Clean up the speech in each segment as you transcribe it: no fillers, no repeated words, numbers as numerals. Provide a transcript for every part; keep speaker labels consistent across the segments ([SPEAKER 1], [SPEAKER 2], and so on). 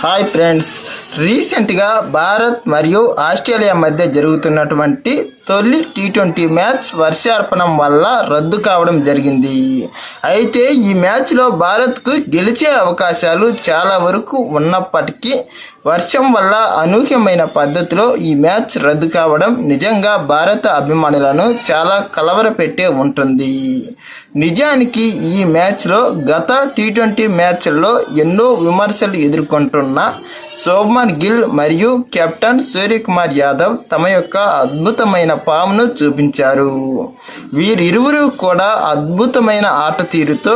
[SPEAKER 1] Hi friends, రీసెంట్గా భారత్ మరియు Australia మధ్య జరుగుతున్నటువంటి తొలి టీ20 మ్యాచ్ వర్షార్పణం వల్ల రద్దు కావడం జరిగింది. అయితే ఈ మ్యాచ్లో భారత్కు గెలిచే అవకాశాలు చాలా వరకు ఉన్నప్పటికీ వర్షం వల్ల అనూహ్యమైన పద్ధతిలో ఈ మ్యాచ్ రద్దు కావడం నిజంగా భారత అభిమానులను చాలా కలవరపెట్టే ఉంటుంది. నిజానికి ఈ మ్యాచ్లో గత టీ20 మ్యాచ్ల్లో ఎన్నో విమర్శలు ఎదుర్కొంటున్న శుభ్మన్ గిల్ మరియు కెప్టెన్ సూర్యకుమార్ యాదవ్ తమ యొక్క అద్భుతమైన ఫామ్ను చూపించారు. వీరిరువురు కూడా అద్భుతమైన ఆట తీరుతో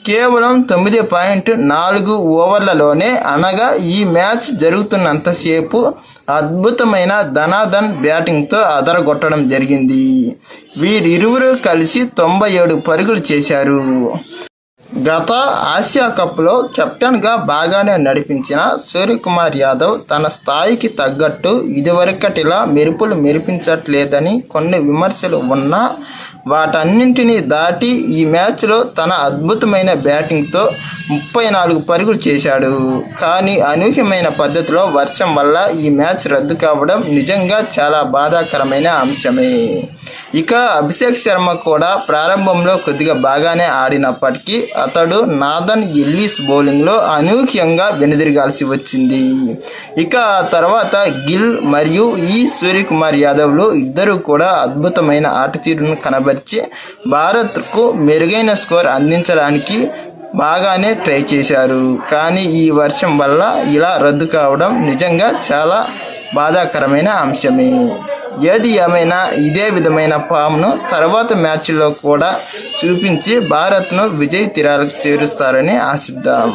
[SPEAKER 1] కేవలం 9.4 ఓవర్లలోనే, అనగా ఈ మ్యాచ్ జరుగుతున్నంతసేపు అద్భుతమైన ధనాధన్ బ్యాటింగ్తో అదరగొట్టడం జరిగింది. వీరిరువురు కలిసి 97 పరుగులు చేశారు. గత ఆసియా కప్లో కెప్టెన్గా బాగానే నడిపించిన సూర్యకుమార్ యాదవ్ తన స్థాయికి తగ్గట్టు ఇదివరకటిలా మెరుపులు మెరిపించట్లేదని కొన్ని విమర్శలు ఉన్నా వాటన్నింటినీ దాటి ఈ మ్యాచ్లో తన అద్భుతమైన బ్యాటింగ్తో 34 పరుగులు చేశాడు. కానీ అనూహ్యమైన పద్ధతిలో వర్షం వల్ల ఈ మ్యాచ్ రద్దు కావడం నిజంగా చాలా బాధాకరమైన అంశమే. ఇక అభిషేక్ శర్మ కూడా ప్రారంభంలో కొద్దిగా బాగానే ఆడినప్పటికీ అతడు నాథన్ ఎల్లిస్ బౌలింగ్లో అనూహ్యంగా వెనుదిరగాల్సి వచ్చింది. ఇక ఆ తర్వాత గిల్ మరియు సూర్యకుమార్ యాదవ్లు ఇద్దరు కూడా అద్భుతమైన ఆట తీరును కనబరిచి భారత్కు మెరుగైన స్కోర్ అందించడానికి బాగానే ట్రై చేశారు. కానీ ఈ వర్షం వల్ల ఇలా రద్దు కావడం నిజంగా చాలా బాధాకరమైన అంశమే. ఏది ఏమైనా ఇదే విధమైన ఫామ్ను తర్వాత మ్యాచ్ల్లో కూడా చూపించి భారత్ను విజయ తీరాలకు చేరుస్తారని ఆశిద్దాం.